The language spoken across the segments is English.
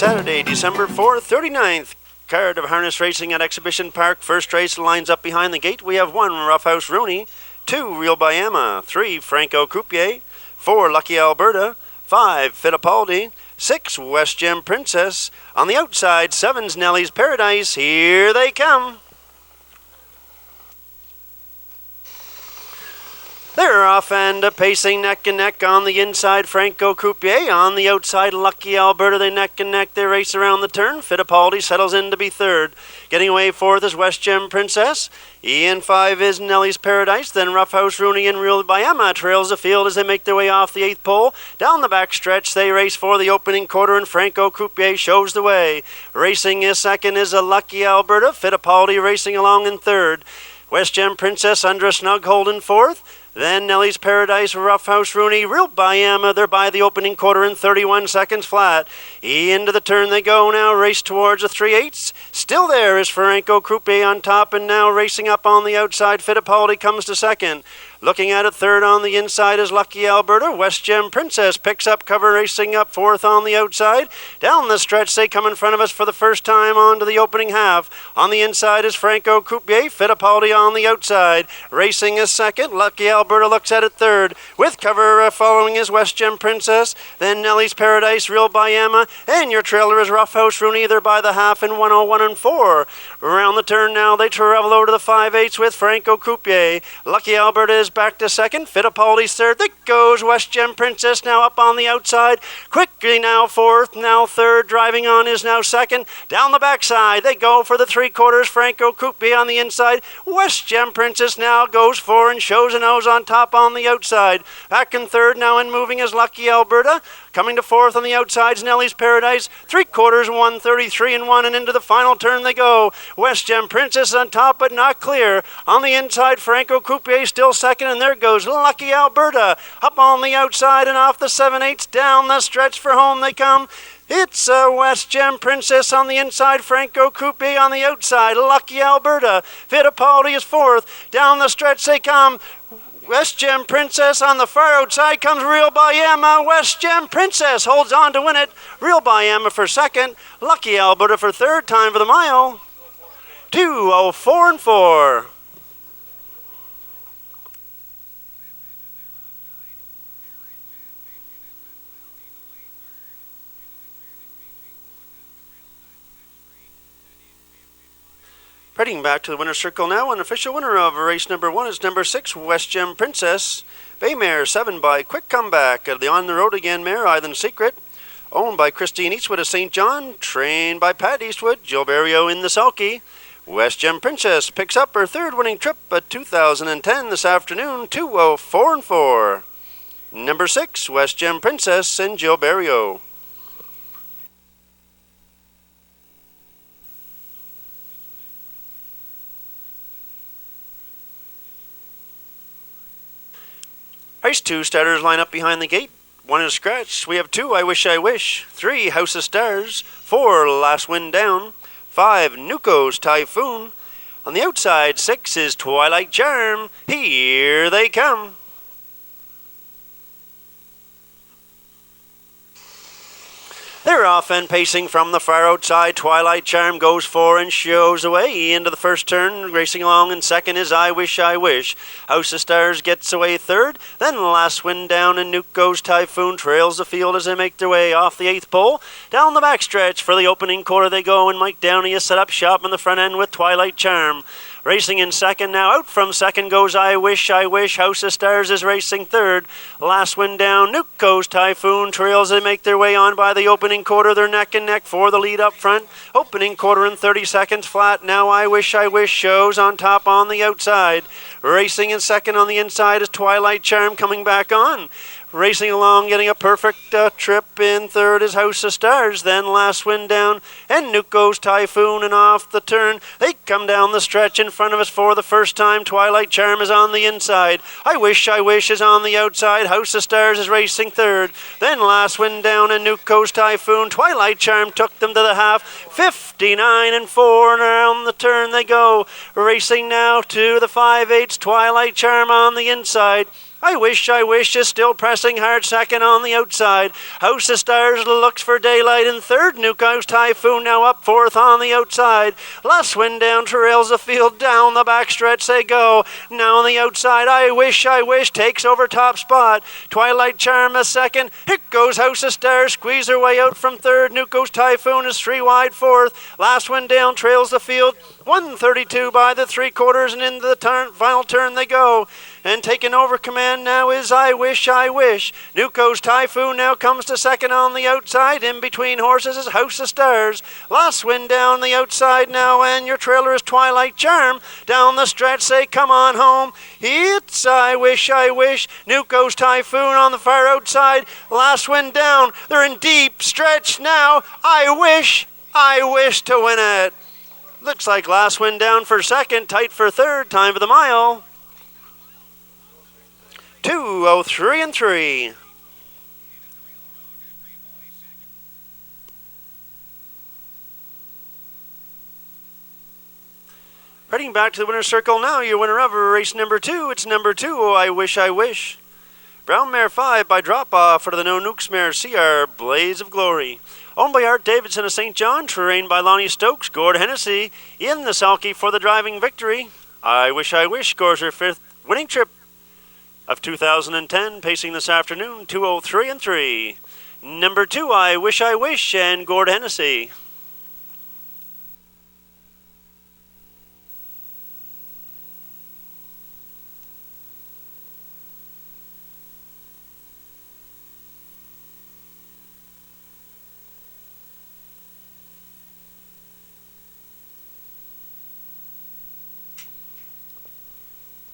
Saturday, December 4th, 39th. Card of harness racing at Exhibition Park. First race lines up behind the gate. We have 1, Roughhouse Rooney, 2, Real Bayama, 3, Franco Croupier, 4, Lucky Alberta, 5, Fittipaldi, 6, West Gem Princess. On the outside, 7's Nellie's Paradise. Here they come. They're off and pacing neck and neck. On the inside, Franco Croupier. On the outside, Lucky Alberta. They neck and neck. They race around the turn. Fittipaldi settles in to be third. Getting away fourth is West Gem Princess. In 5 is Nellie's Paradise. Then Roughhouse Rooney and Real Bayama trails the field as they make their way off the 8th pole. Down the back stretch, they race for the opening quarter, and Franco Croupier shows the way. Racing is second is a Lucky Alberta. Fittipaldi racing along in third. West Gem Princess under a snug hold in fourth. Then Nellie's Paradise, Roughhouse Rooney, Real Bayama. They're by the opening quarter in 31 seconds flat. Into the turn they go now, race towards the 3/8. Still there is Franco Croupier on top, and now racing up on the outside, Fittipaldi comes to second. Looking at it, third on the inside is Lucky Alberta. West Gem Princess picks up cover, racing up fourth on the outside. Down the stretch, they come in front of us for the first time onto the opening half. On the inside is Franco Croupier. Fittipaldi on the outside. Racing is second. Lucky Alberta looks at it third. With cover following is West Gem Princess. Then Nellie's Paradise, Real Bayama. And your trailer is Roughhouse Rooney. They're by the half in 101 and 4. Around the turn now, they travel over to the 5/8 with Franco Croupier. Lucky Alberta is back to second. Fittipaldi's third. There goes West Gem Princess now up on the outside. Quickly now fourth, now third. Driving on is now second. Down the backside, they go for the 3/4. Franco Croupier on the inside. West Gem Princess now goes for and shows a nose on top on the outside. Back in third now and moving is Lucky Alberta. Coming to fourth on the outside's Nellie's Paradise. 3/4, 133 and 1, and into the final turn they go. West Gem Princess on top, but not clear. On the inside, Franco Croupier still second, and there goes Lucky Alberta. Up on the outside and off the 7/8, down the stretch for home they come. It's West Gem Princess on the inside, Franco Croupier on the outside, Lucky Alberta. Fittipaldi is fourth. Down the stretch they come. West Gem Princess on the far outside comes Real Bayama. West Gem Princess holds on to win it. Real Bayama for second. Lucky Alberta for third. Time for the mile. 2:04 and 4. Heading back to the winner's circle now, an official winner of race number 1 is number 6, West Gem Princess. Bay mare 7 by Quick Comeback. The On the Road Again mare, Island Secret. Owned by Christine Eastwood of St. John. Trained by Pat Eastwood. Jill Barrio in the sulky. West Gem Princess picks up her third winning trip at 2010 this afternoon, 2:04 and 4. Number 6, West Gem Princess and Jill Barrio. Race 2 starters line up behind the gate. 1 is scratched. We have 2, I Wish I Wish. 3, House of Stars. 4, Last Wind Down. 5, Nuko's Typhoon. On the outside, 6 is Twilight Charm. Here they come. They're off and pacing from the far outside. Twilight Charm goes for and shows away into the first turn. Racing along in second is I Wish I Wish. House of Stars gets away third. Then Last Wind Down and Nuko's Typhoon trails the field as they make their way off the 8th pole. Down the backstretch for the opening quarter they go, and Mike Downey has set up shop in the front end with Twilight Charm. Racing in second now. Out from second goes I Wish I Wish. House of Stars is racing third. Last Wind Down, Nuko's Typhoon trails. They make their way on by the opening quarter. They're neck and neck for the lead up front. Opening quarter in 30 seconds flat. Now I Wish shows on top on the outside. Racing in second on the inside is Twilight Charm coming back on. Racing along, getting a perfect trip in third is House of Stars. Then Last Wind Down and Nuko's Typhoon, and off the turn they come down the stretch in front of us for the first time. Twilight Charm is on the inside. I Wish is on the outside. House of Stars is racing third. Then Last Wind Down and Nuko's Typhoon. Twilight Charm took them to the half. 59 and 4, and around the turn they go. Racing now to the 5/8. Twilight Charm on the inside. I Wish is still pressing hard second on the outside. House of Stars looks for daylight in third. Newcoast Typhoon now up fourth on the outside. Last Wind Down trails the field down the backstretch they go. Now on the outside, I Wish takes over top spot. Twilight Charm a second. Here goes House of Stars, squeeze her way out from third. Newcoast Typhoon is 3 wide fourth. Last Wind Down trails the field. 132 by the 3/4 and into the final turn they go. And taking over command now is I Wish. Newcoast Typhoon now comes to second on the outside. In between horses is House of Stars. Last Wind Down the outside now, and your trailer is Twilight Charm. Down the stretch say come on home. It's I Wish. Newcoast Typhoon on the far outside. Last Wind Down. They're in deep stretch now. I Wish to win it. Looks like Last Wind Down for second, tight for third. Time for the mile. 2:03 and 3. Heading back to the winner's circle now, your winner of race number 2. It's number 2, Oh I Wish. Brown Mare 5 by drop off for the No Nukes Mare CR Blaze of Glory. Owned by Art Davidson of St. John, trained by Lonnie Stokes, Gord Hennessy in the sulky for the driving victory. I Wish scores her 5th winning trip of 2010, pacing this afternoon, 2:03 and 3. Number 2, I Wish, and Gord Hennessy.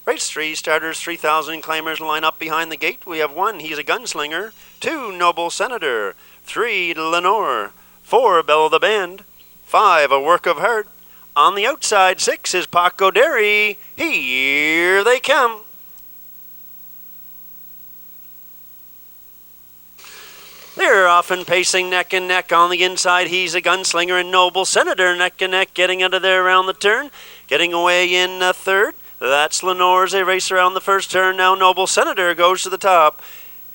Race 3, starters 3,000 claimers line up behind the gate. We have 1, He's a Gunslinger. 2, Noble Senator. 3, Lenore. 4, Belle the Band. 5, A Work of Heart. On the outside, 6 is Paco Derry. Here they come. They're often pacing neck and neck on the inside. He's a Gunslinger and Noble Senator neck and neck, getting out of there around the turn. Getting away in third. That's Lenore as they race around the first turn. Now Noble Senator goes to the top.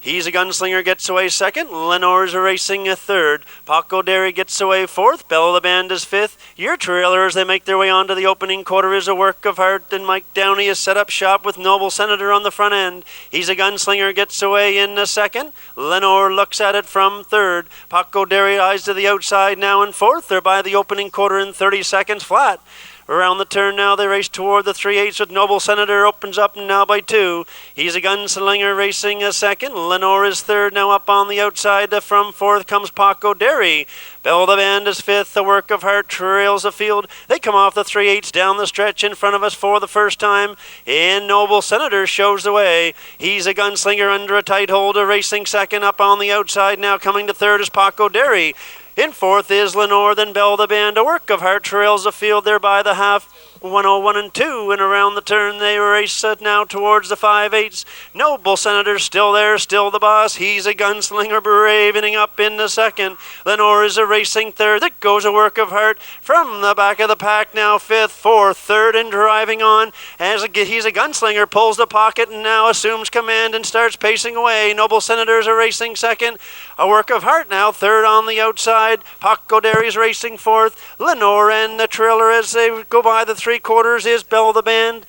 He's a Gunslinger gets away second. Lenore's racing a third. Paco Derry gets away fourth. Belle the Band is fifth. Your trailer as they make their way onto the opening quarter is A Work of Heart. And Mike Downey has set up shop with Noble Senator on the front end. He's a Gunslinger gets away in a second. Lenore looks at it from third. Paco Derry eyes to the outside now in fourth. They're by the opening quarter in 30 seconds flat. Around the turn now, they race toward the 3/8 with Noble Senator opens up now by 2. He's a Gunslinger racing a second. Lenore is third now up on the outside. From fourth comes Paco Derry. Belle the Band is fifth. A Work of Heart trails the field. They come off the 3/8 down the stretch in front of us for the first time. And Noble Senator shows the way. He's a Gunslinger under a tight hold, racing second up on the outside. Now coming to third is Paco Derry. In fourth is Lenore, then Belle the Band. A Work of Heart trails the field there by the half. 1:01 and 2, and around the turn they race now towards the 5/8. Noble Senator still there, still the boss. He's a Gunslinger bravening up in the second. Lenore is a racing third. It goes A Work of Heart from the back of the pack now fifth, fourth, third, and driving on. He's a Gunslinger, pulls the pocket and now assumes command and starts pacing away. Noble Senator is a racing second. A Work of Heart now third on the outside. Paco Derry's racing fourth. Lenore and the trailer as they go by the 3/4 is Belle the Band.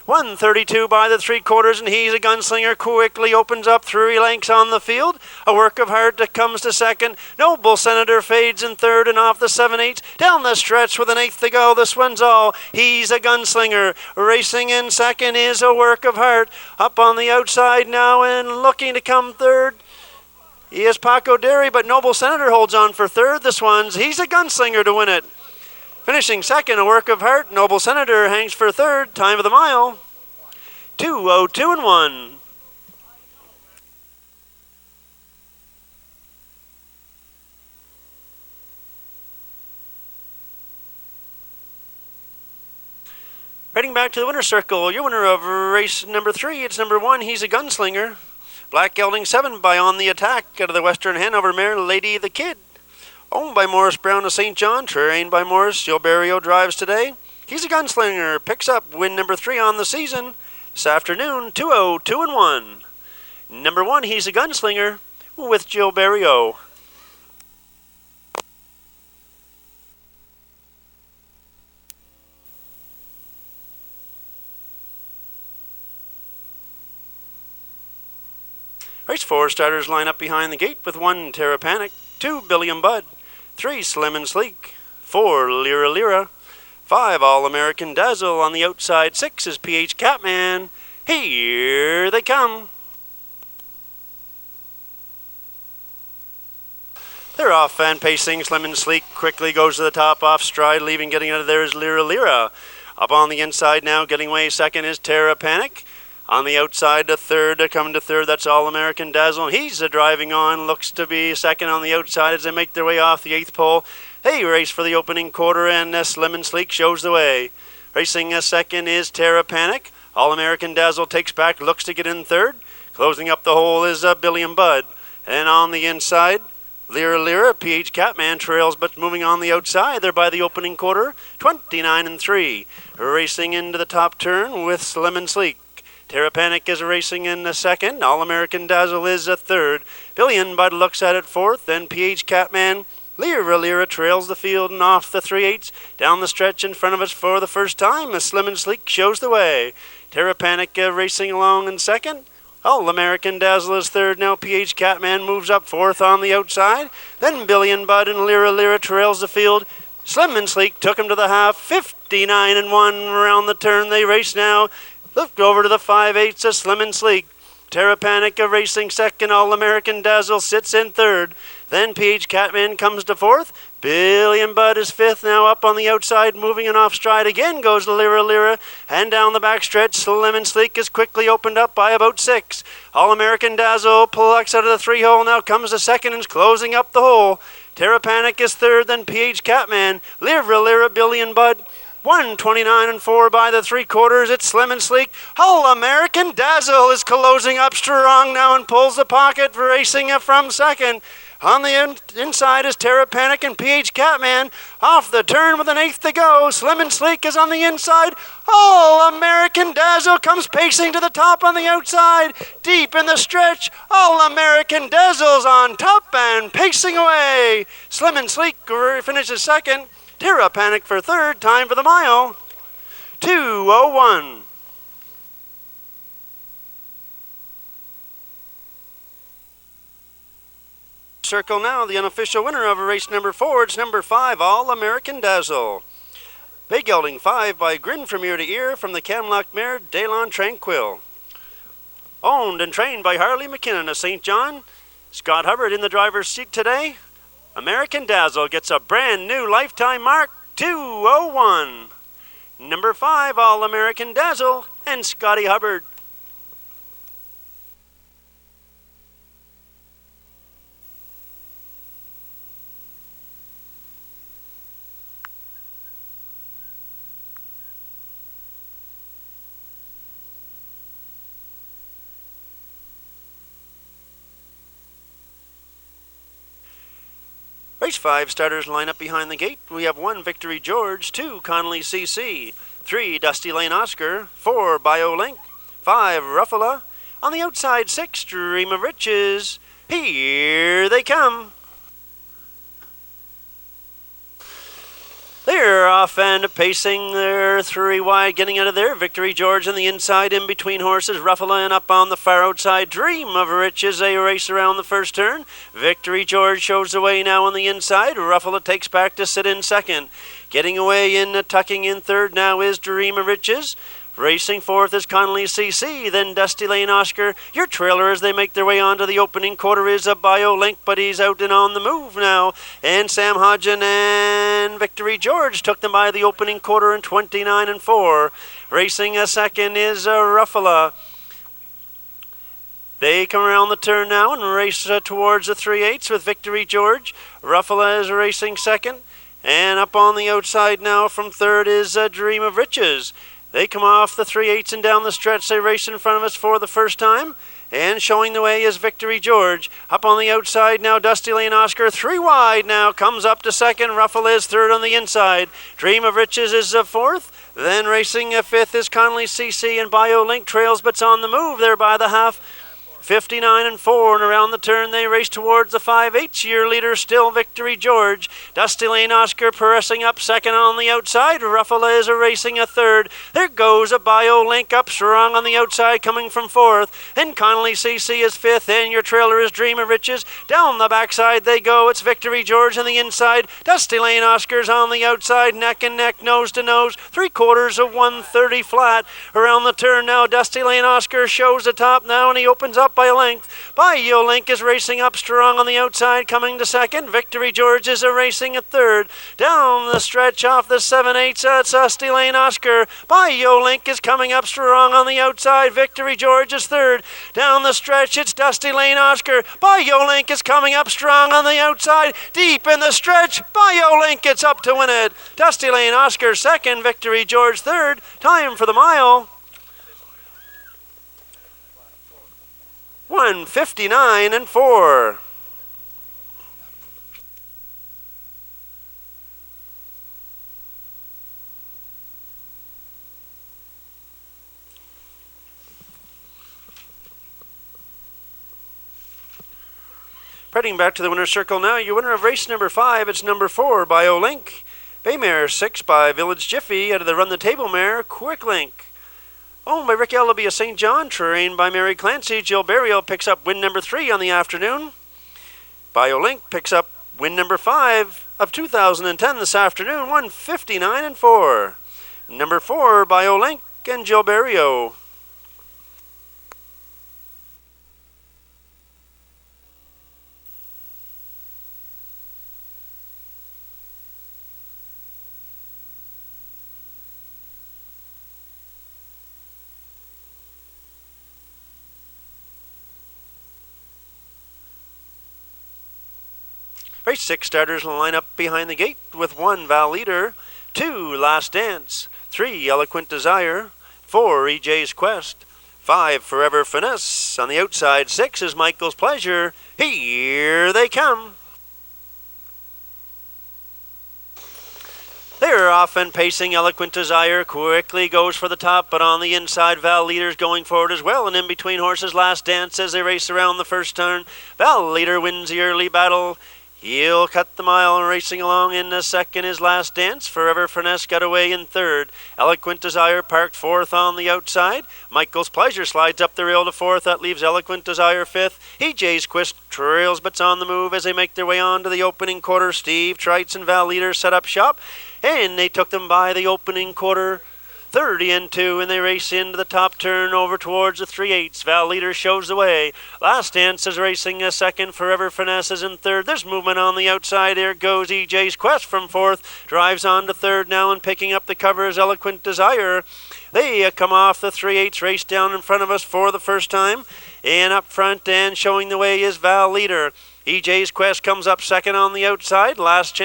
1:32 by the 3/4, and He's a Gunslinger quickly opens up 3 lengths on the field. A Work of Heart that comes to second. Noble Senator fades in third, and off the 7/8 down the stretch with an 1/8 to go. This one's all. He's a Gunslinger. Racing in second is A Work of Heart. Up on the outside now and looking to come third. He is Paco Derry, but Noble Senator holds on for third. He's a Gunslinger to win it. Finishing second, A Work of Heart. Noble Senator hangs for third. Time of the mile, 2:02 and 1. Heading back to the winner's circle, your winner of race number 3, it's number 1, He's a Gunslinger. Black Gelding 7 by On the Attack out of the Western Hanover mare, Lady the Kid. Owned by Morris Brown of St. John, trained by Morris. Joe Barrio drives today. He's a Gunslinger, picks up win number 3 on the season. this afternoon, 2-0, 2-1. Number 1, He's a Gunslinger with Jill Barrio. Race 4 starters line up behind the gate with 1, Terra Panic, 2, Billy and Bud, 3, Slim and Sleek, 4, Lyra Lyra, 5, All-American Dazzle. On the outside, 6 is PH Catman. Here they come. They're off and pacing. Slim and Sleek quickly goes to the top off stride, leaving. Getting out of there is Lyra Lyra. Up on the inside now, getting away second is Terra Panic. On the outside, coming to third, that's All-American Dazzle. He's driving on, looks to be second on the outside as they make their way off the 8th pole. They race for the opening quarter, and Slim and Sleek shows the way. Racing second is Terra Panic. All-American Dazzle takes back, looks to get in third. Closing up the hole is Billy and Bud. And on the inside, Lyra Lyra, PH Catman trails, but moving on the outside. They're by the opening quarter, 29-3. Racing into the top turn with Slim and Sleek. Terra Panic is racing in the second. All-American Dazzle is a third. Billy and Bud looks at it fourth. Then PH Catman. Lyra Lyra trails the field and off the 3/8. Down the stretch in front of us for the first time. Slim and Sleek shows the way. Terra Panic racing along in second. All-American Dazzle is third. Now PH Catman moves up fourth on the outside. Then Billy and Bud and Lyra Lyra trails the field. Slim and Sleek took him to the half. 59-1 around the turn. They race now. Look over to the 5/8 of Slim and Sleek. Terra Panic racing second. All-American Dazzle sits in third. Then PH Catman comes to fourth. Billy and Bud is fifth. Now up on the outside, moving and off stride again goes Lyra Lyra. And down the backstretch, Slim and Sleek is quickly opened up by about 6. All-American Dazzle plucks out of the 3-hole. Now comes the second and is closing up the hole. Terra Panic is third. Then PH Catman. Lyra Lyra, Billy and Bud. 1:29-4 by the 3/4. It's Slim and Sleek. All-American Dazzle is closing up strong now and pulls the pocket, racing from second. On the inside is Terra Panic and PH Catman. Off the turn with an 1/8 to go. Slim and Sleek is on the inside. All-American Dazzle comes pacing to the top on the outside. Deep in the stretch, All-American Dazzle's on top and pacing away. Slim and Sleek finishes second. Terra Panic for third. Time for the mile. 2:01. Circle now the unofficial winner of race number 4. It's number 5, All-American Dazzle. Big gelding 5 by Grin from ear to ear from the Camlock mare Delon Tranquil. Owned and trained by Harley McKinnon of St. John. Scott Hubbard in the driver's seat today. American Dazzle gets a brand new lifetime mark, 2:01. Number 5, All-American Dazzle and Scotty Hubbard. Race 5 starters line up behind the gate. We have 1, Victory George, 2, Connolly CC, 3, Dusty Lane Oscar, 4, BioLink, 5, Ruffalo. On the outside, 6, Dream of Riches. Here they come. They're off and pacing. They're 3 wide, getting out of there. Victory George on the inside, in between horses. Ruffalo and up on the far outside. Dream of Riches. They race around the first turn. Victory George shows the way now on the inside. Ruffalo takes back to sit in second. Getting away in, tucking in third now is Dream of Riches. Racing fourth is Connolly CC, then Dusty Lane Oscar. Your trailer as they make their way onto the opening quarter is a BioLink, but he's out and on the move now. And Sam Hodgen and Victory George took them by the opening quarter in 29-4. Racing a second is Ruffalo. They come around the turn now and race towards the 3/8 with Victory George. Ruffalo is racing second. And up on the outside now from third is Dream of Riches. They come off the 3/8 and down the stretch. They race in front of us for the first time. And showing the way is Victory George. Up on the outside now, Dusty Lane Oscar. 3 wide now, comes up to second. Ruffalo is third on the inside. Dream of Riches is fourth. Then racing a fifth is Connolly CC, and BioLink trails, but's on the move there by the half. 59 and 4, and around the turn they race towards the 5/8. Year leader still Victory George. Dusty Lane Oscar pressing up second on the outside. Ruffalo is racing a third. There goes a BioLink up strong on the outside, coming from fourth. And Connolly CC is fifth, and your trailer is Dream of Riches. Down the backside they go. It's Victory George on the inside. Dusty Lane Oscar's on the outside, neck and neck, nose to nose. 3/4 of 130 flat. Around the turn now, Dusty Lane Oscar shows the top now, and he opens up by a length. BioLink is racing up strong on the outside, coming to second. Victory George is racing at third. Down the stretch off the 7/8, it's Dusty Lane Oscar. BioLink is coming up strong on the outside. Victory George is third. Down the stretch, it's Dusty Lane Oscar. BioLink is coming up strong on the outside. Deep in the stretch, BioLink gets up to win it. Dusty Lane Oscar second, Victory George third. Time for the mile, 1:59 and 4. Heading back to the winner's circle now, your winner of race number 5, it's number 4, BioLink. Baymare 6 by Village Jiffy, out of the Run the Table mare, Quick Link. Owned by Rick Ellaby of St. John, trained by Mary Clancy. Jill Burial picks up win number 3 on the afternoon. BioLink picks up win number 5 of 2010 this afternoon, 1:59 and 4. Number 4, BioLink and Jill Burial. Race 6 starters will line up behind the gate with 1 Val Leader, 2 Last Dance, 3 Eloquent Desire, 4 EJ's Quest, 5 Forever Finesse. On the outside, 6 is Michael's Pleasure. Here they come. They're off and pacing. Eloquent Desire quickly goes for the top, but on the inside, Val Leader's going forward as well. And in between horses, Last Dance as they race around the first turn. Val Leader wins the early battle. He'll cut the mile, and racing along in the second is Last Dance. Forever Finesse got away in third. Eloquent Desire parked fourth on the outside. Michael's Pleasure slides up the rail to fourth. That leaves Eloquent Desire fifth. EJ's Quest trails but's on the move as they make their way on to the opening quarter. Steve Trites and Val Leader set up shop, and they took them by the opening quarter. 30 and 2, and they race into the top turn over towards the 3/8. Val Leader shows the way. Last Dance is racing a second. Forever Finesse is in third. There's movement on the outside. There goes EJ's Quest from fourth. Drives on to third now, and picking up the cover is Eloquent Desire. They come off the 3/8, race down in front of us for the first time. And up front and showing the way is Val Leader. EJ's Quest comes up second on the outside. Last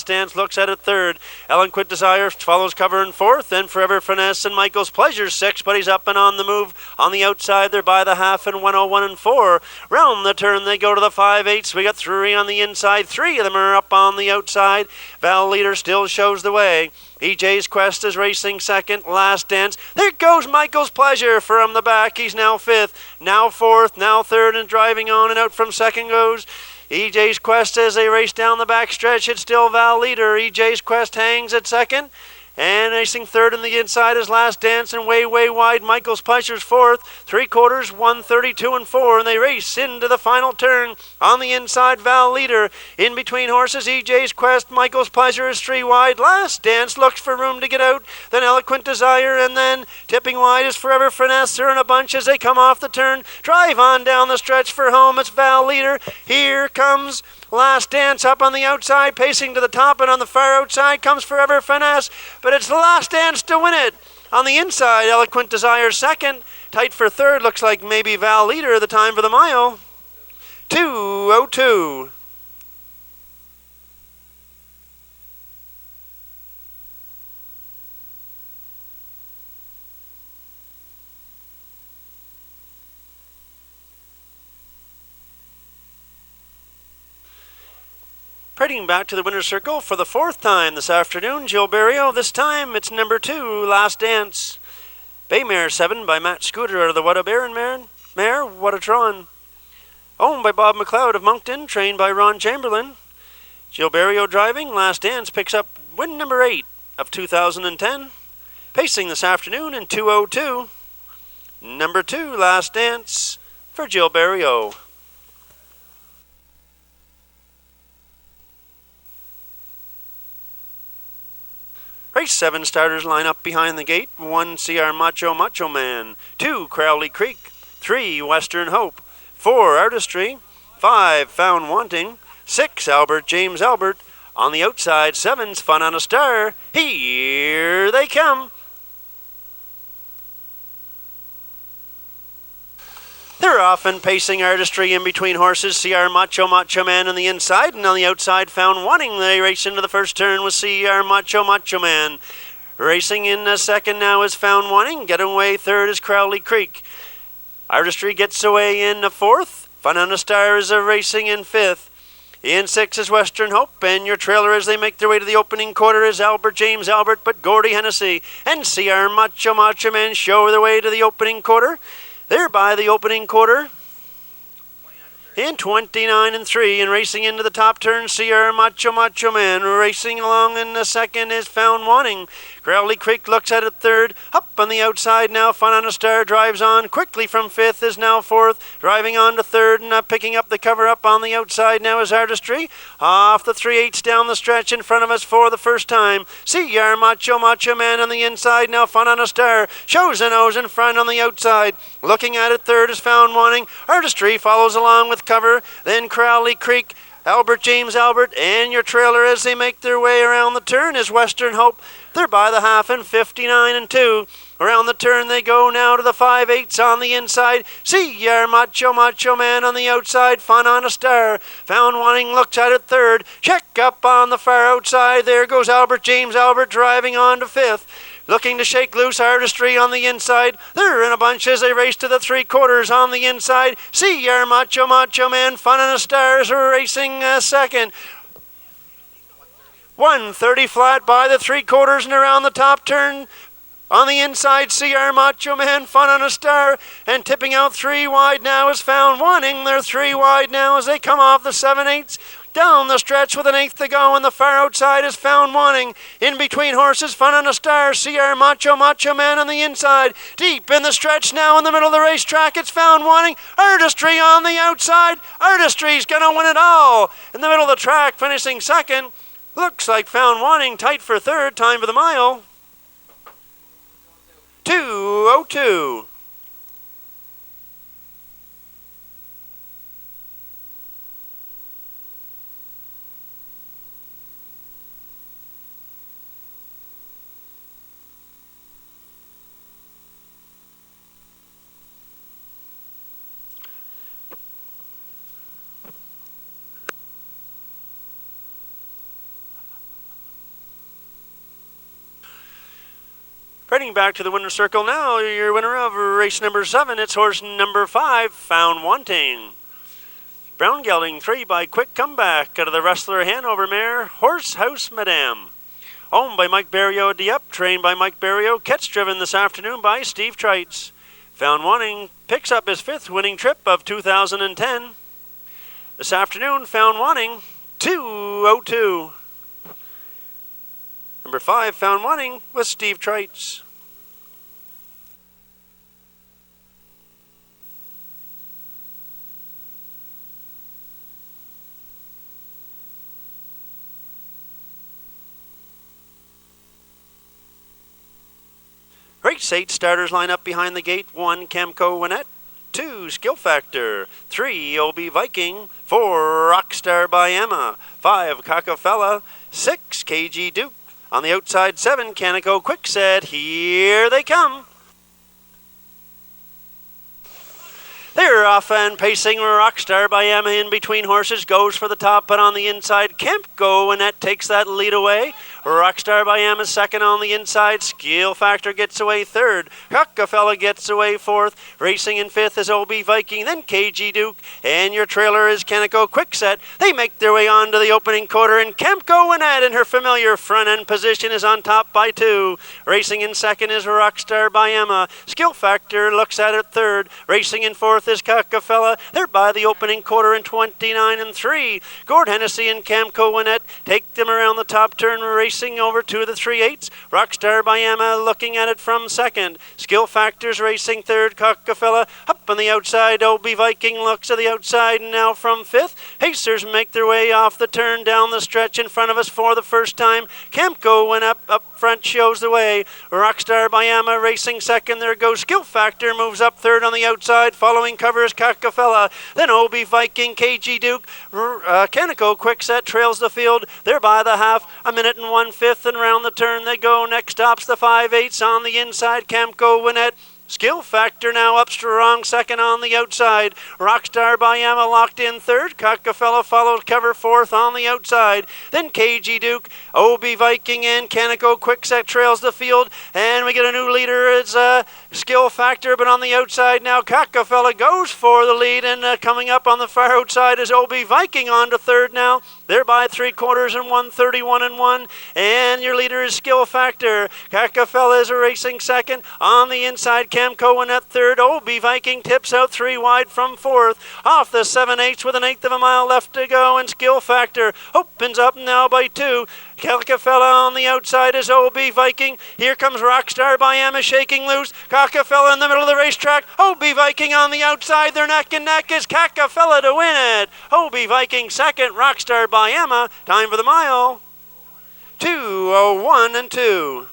Dance looks at it third. Eloquent Desire follows cover in fourth. Then Forever Finesse and Michael's Pleasure sixth, but he's up and on the move. On the outside, they're by the half in 1:01 and 4. Round the turn, they go to the 5/8. We got 3 on the inside. 3 of them are up on the outside. Val Leader still shows the way. EJ's Quest is racing second. Last Dance. There goes Michael's Pleasure from the back. He's now fifth, now fourth, now third, and driving on, and out from second goes EJ's Quest as they race down the back stretch. It's still Val Leader. EJ's Quest hangs at second. And racing third on the inside is Last Dance, and way wide Michael's Pleasure's fourth. 3/4, 1:32 and 4, and they race into the final turn. On the inside, Val Leader. In between horses, EJ's Quest. Michael's Pleasure is 3 wide. Last Dance looks for room to get out. Then Eloquent Desire, and then tipping wide is Forever Finesse. They're in a bunch as they come off the turn. Drive on down the stretch for home. It's Val Leader. Here comes Last Dance up on the outside, pacing to the top, and on the far outside comes Forever Finesse, but it's Last Dance to win it. On the inside, Eloquent Desire second, tight for third, looks like maybe Val Leader. The time for the mile, 2:02. Heading back to the winner's circle for the 4th time this afternoon, Jill Barrio. This time it's number 2, Last Dance. Baymare 7 by Matt Scooter out of the What a Baron Mare, What a Tron. Owned by Bob McLeod of Moncton, trained by Ron Chamberlain. Jill Barrio driving, Last Dance picks up win number 8 of 2010. Pacing this afternoon in 2:02. Number 2, Last Dance for Jill Barrio. Race 7 starters line up behind the gate. 1, CR Macho Man. 2, Crowley Creek. 3, Western Hope. 4, Artistry. 5, Found Wanting. 6, Albert James Albert. On the outside, 7's Fun on a Star. Here they come. They're often pacing Artistry in between horses. CR Macho Man on the inside, and on the outside, Found Wanting. They race into the first turn with CR Macho Man. Racing in the second now is Found Wanting. Getting away third is Crowley Creek. Artistry gets away in the fourth. Fun on a Star is racing in fifth. In 6 is Western Hope, and your trailer as they make their way to the opening quarter is Albert James Albert, but Gordy Hennessy and CR Macho Man show their way to the opening quarter. They're by the opening quarter in 29-3, and racing into the top turn, CR Macho Man. Racing along in the second is Found Wanting. Crowley Creek looks at it third. Up on the outside now, Fun on a Star drives on quickly from fifth, is now fourth. Driving on to third and picking up the cover up on the outside now is Artistry. Off the 3/8 down the stretch in front of us for the first time. CR Macho Man on the inside now, Fun on a Star. Shows a nose in front on the outside. Looking at it third is Found Wanting. Artistry follows along with cover. Then Crowley Creek, Albert James Albert, and your trailer as they make their way around the turn is Western Hope. They're by the half in 59-2. Around the turn they go now to the 5/8 on the inside. CR Macho Man on the outside. Fun on a Star. Found Wanting looks at it third. Check up on the far outside. There goes Albert James Albert driving on to fifth. Looking to shake loose Artistry on the inside. They're in a bunch as they race to the 3/4 on the inside. CR Macho Man, Fun on a Star is racing second. 1:30 flat by the 3/4 and around the top turn. On the inside, CR Macho Man, Fun on a Star, and tipping out 3 wide now is Found Wanting. They're 3 wide now as they come off the 7/8. Down the stretch with an 1/8 to go, and the far outside is Found Wanting. In between horses, Fun on a Star, CR Macho Man on the inside. Deep in the stretch now in the middle of the racetrack, it's Found Wanting. Artistry on the outside. Artistry's going to win it all. In the middle of the track, finishing second. Looks like Found Wanting tight for third. Time for the mile. 2:02. Heading back to the winner's circle now, your winner of race number 7, it's horse number 5, Found Wanting. Brown gelding 3 by Quick Comeback out of the Wrestler Hanover mare, Horse House Madame. Owned by Mike Barrio at Dieppe, trained by Mike Barrio, catch driven this afternoon by Steve Trites. Found Wanting picks up his 5th winning trip of 2010. This afternoon, Found Wanting, 2:02. Number 5, Found Wanting with Steve Trites. Race 8 starters line up behind the gate. 1, Camco Winnett. 2, Skill Factor. 3, OB Viking. 4, Rockstar by Emma. 5, Cacafella. 6, KG Duke. On the outside, 7, Canico Quickset. Here they come. They're off and pacing. Rockstar by Emma in between horses goes for the top, but on the inside, Kemco, and that takes that lead away. Rockstar by Emma second on the inside. Skill Factor gets away third. Cockafella gets away fourth. Racing in fifth is OB Viking, then KG Duke, and your trailer is Canico Quickset. They make their way on to the opening quarter, and Kemco Winnett in her familiar front end position is on top by 2. Racing in second is Rockstar by Emma. Skill Factor looks at it third. Racing in fourth is Cockafella. They're by the opening quarter in 29 and 3. Gord Hennessy and Camco Winnett take them around the top turn, racing over to the 3/8. Rockstar by Emma looking at it from second. Skill Factors racing third. Cockafella up on the outside. OB Viking looks to the outside now from fifth. Pacers make their way off the turn down the stretch in front of us for the first time. Camco went up front, shows the way. Rockstar by Emma racing second. There goes Skill Factor, moves up third on the outside. Following cover is Cockafella. Then OB Viking, KG Duke, Canico Quickset trails the field. They're by the half, a minute and 1/5, and round the turn they go. Next stops the 5/8 on the inside. Camco Winnett. Skill Factor now up strong, second on the outside. Rockstar by Emma locked in third. Cockafella followed cover fourth on the outside. Then KG Duke, OB Viking, and Canico Quickset trails the field. And we get a new leader. It's Skill Factor, but on the outside now Cockafella goes for the lead. And coming up on the far outside is OB Viking on to third now. They're by 3/4 and 1:31 and 1. And your leader is Skill Factor. Cockafella is racing second. On the inside, Camco Winnett third. OB Viking tips out 3 wide from fourth. Off the 7/8 with 1/8 of a mile left to go. And Skill Factor opens up now by 2. Cockafella on the outside is OB Viking. Here comes Rockstar by Emma shaking loose. Cockafella in the middle of the racetrack. OB Viking on the outside. They're neck and neck. Is Cockafella to win it. OB Viking second. Rockstar by Emma. Time for the mile. 2:01 and 2.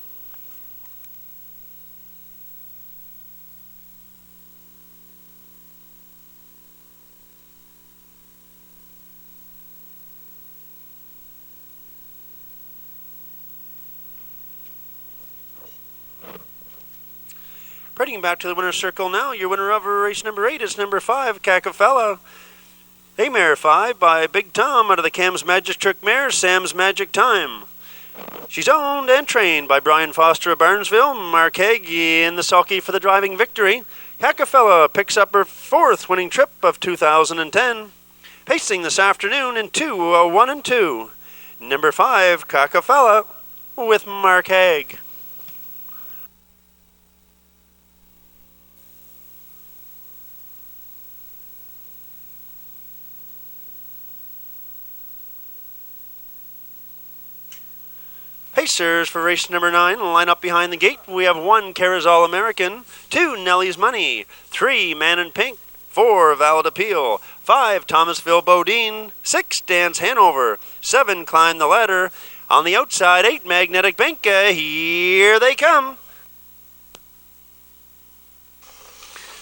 Heading back to the winner's circle now. Your winner of race number 8 is number 5, Cockafella. A mare 5 by Big Tom out of the Cam's Magic Trick mare, Sam's Magic Time. She's owned and trained by Brian Foster of Barnesville. Mark Haig in the sulky for the driving victory. Cockafella picks up her 4th winning trip of 2010. Pacing this afternoon in 2:01 and 2. Number 5, Cockafella with Mark Haig. Pacers for race number 9 line up behind the gate. We have 1 Carazal American, 2 Nellie's Money, 3 Man in Pink, 4 Valid Appeal, 5 Thomasville Bodine, 6 Dance Hanover, 7 Climb the Ladder. On the outside, 8 Magnetic Benka. Here they come.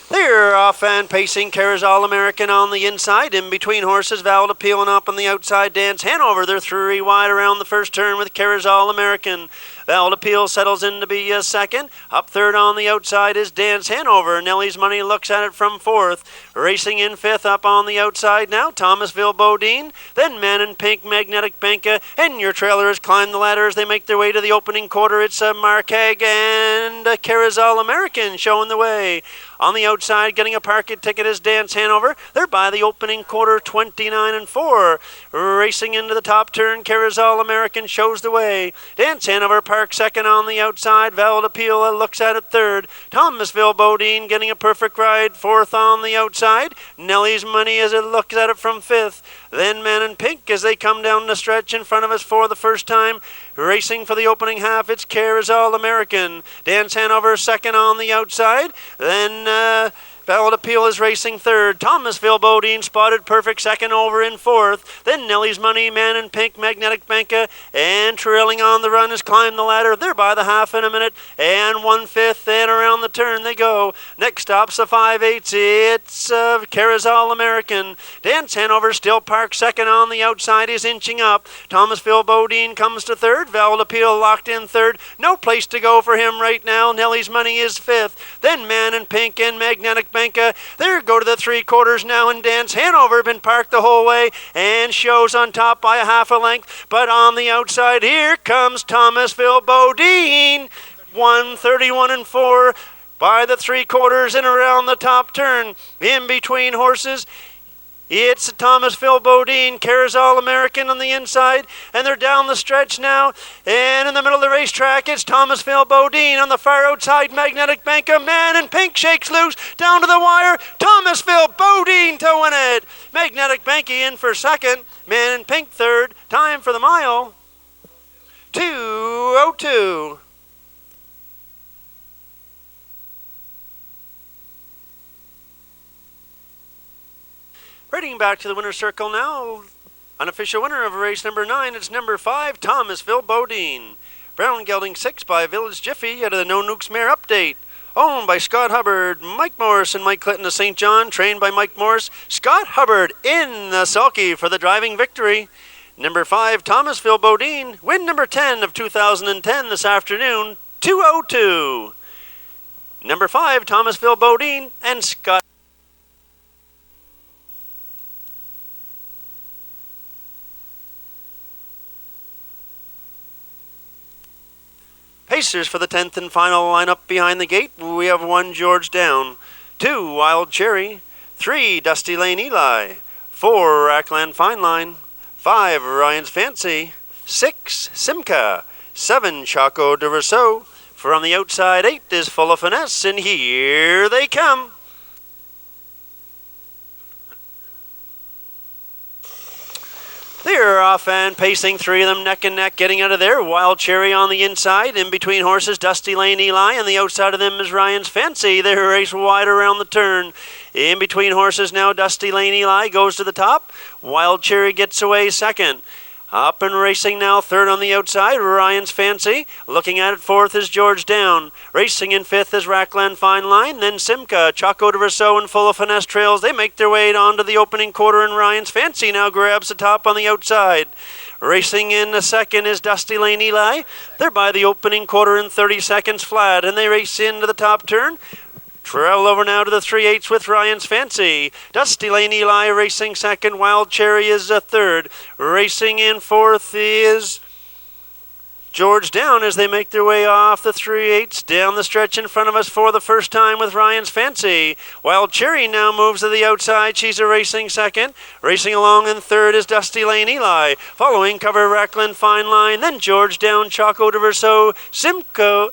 They're off and pacing. Carazal American on the inside. In between horses, Valid Appeal, and up on the outside, Dance Hanover. They're 3 wide around the first turn with Carazal American. Valid Appeal settles in to be second. Up third on the outside is Dance Hanover. Nellie's Money looks at it from fourth. Racing in fifth up on the outside now, Thomasville Bodine. Then Man in Pink, Magnetic Benka, and your trailers climb the ladder as they make their way to the opening quarter. It's Mark Haig and Carazal American showing the way. On the outside, getting a parking ticket is Dance Hanover. They're by the opening quarter, 29 and 4. Racing into the top turn, Carazal American shows the way. Dance Hanover parks second on the outside. Valid Appeal looks at it third. Thomasville Bodine getting a perfect ride, fourth on the outside. Nellie's Money as it looks at it from fifth. Then Man in Pink as they come down the stretch in front of us for the first time. Racing for the opening half, it's Carazal American. Dance Hanover second on the outside. Then Valid Appeal is racing third. Thomasville Bodine spotted perfect second over in fourth. Then Nellie's Money, Man in Pink, Magnetic Benka, and trailing on the run is Climb the Ladder. They're by the half in a minute and 1/5, and around the turn they go. Next stop's the 5/8. It's Carazal American. Dance Hanover still parked second on the outside, is inching up. Thomasville Bodine comes to third. Valid Appeal locked in third. No place to go for him right now. Nellie's Money is fifth. Then Man in Pink and Magnetic Benka. There go to the 3/4 now and dance. Hanover been parked the whole way and shows on top by a half a length. But on the outside, here comes Thomasville Bodine. 1:31 and 4 by the 3/4 and around the top turn. In between horses, it's Thomasville Bodine, Carousel American on the inside, and they're down the stretch now. And in the middle of the racetrack, it's Thomasville Bodine. On the far outside, Magnetic Benka, Man in Pink shakes loose down to the wire. Thomasville Bodine to win it. Magnetic Benka in for second, Man in Pink third. Time for the mile, 2:02. Heading back to the winner's circle now. Unofficial winner of race number 9, it's number 5, Thomasville Bodine. Brown gelding 6 by Village Jiffy out of the No Nukes Mare Update. Owned by Scott Hubbard, Mike Morris and Mike Clinton of St. John, trained by Mike Morris. Scott Hubbard in the sulky for the driving victory. Number 5, Thomasville Bodine, win number 10 of 2010 this afternoon, 2:02. Number 5, Thomasville Bodine and Scott. Pacers for the 10th and final lineup behind the gate. We have 1 George Down, 2 Wild Cherry, 3 Dusty Lane Eli, 4 Rackland Fine Line, 5 Ryan's Fancy, 6 Simca, 7 Choco de Rousseau. From the outside, 8 is Full of Finesse, and here they come. They're off and pacing, 3 of them neck and neck, getting out of there. Wild Cherry on the inside, in between horses, Dusty Lane Eli, and the outside of them is Ryan's Fancy. They race wide around the turn. In between horses now, Dusty Lane Eli goes to the top. Wild Cherry gets away second. Up and racing now, third on the outside, Ryan's Fancy. Looking at it, fourth is George Down. Racing in fifth is Rackland Fine Line. Then Simca, Choco de Rousseau, and Full of Finesse trails. They make their way onto the opening quarter, and Ryan's Fancy now grabs the top on the outside. Racing in the second is Dusty Lane Eli. They're by the opening quarter in 30 seconds flat, and they race into the top turn. Trail over now to the 3/8 with Ryan's Fancy. Dusty Lane Eli racing second. Wild Cherry is a third. Racing in fourth is George Down as they make their way off the 3/8 down the stretch in front of us for the first time with Ryan's Fancy. Wild Cherry now moves to the outside. She's a racing second. Racing along in third is Dusty Lane Eli. Following cover Rackland Fine Line. Then George Down, Choco de Rousseau, Simco,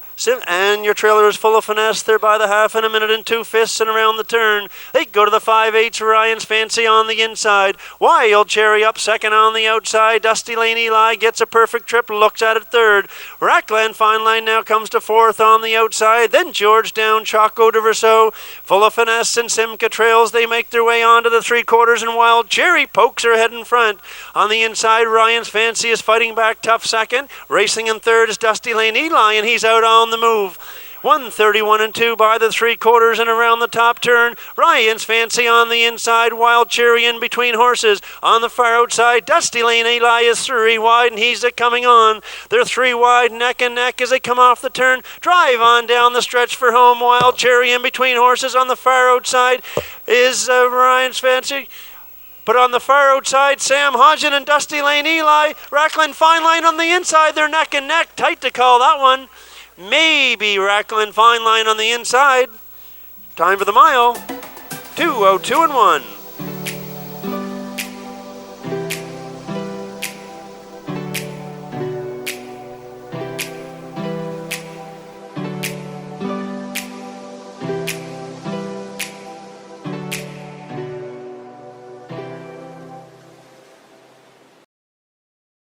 and your trailer is Full of Finesse. They're by the half in a minute and 2/5 and around the turn. They go to the 5/8. Ryan's Fancy on the inside. Wild Cherry up second on the outside. Dusty Lane Eli gets a perfect trip. Looks at it third. Rackland Fine Line now comes to fourth on the outside. Then George Down, Choco de Rousseau, Full of Finesse, and Simca trails. They make their way onto the 3/4, and Wild Cherry pokes her head in front. On the inside, Ryan's Fancy is fighting back tough second. Racing in third is Dusty Lane Eli, and he's out on the move. 1:31 and 2 by the 3/4 and around the top turn. Ryan's Fancy on the inside. Wild Cherry in between horses. On the far outside, Dusty Lane Eli is 3 wide, and he's coming on. They're 3 wide, neck and neck as they come off the turn. Drive on down the stretch for home. Wild Cherry in between horses. On the far outside is Ryan's Fancy. But on the far outside, Sam Hodgin and Dusty Lane Eli. Rackland Fine Line on the inside. They're neck and neck. Tight to call that one. Maybe Rackland Fine Line on the inside. Time for the mile, 2:02 and 1.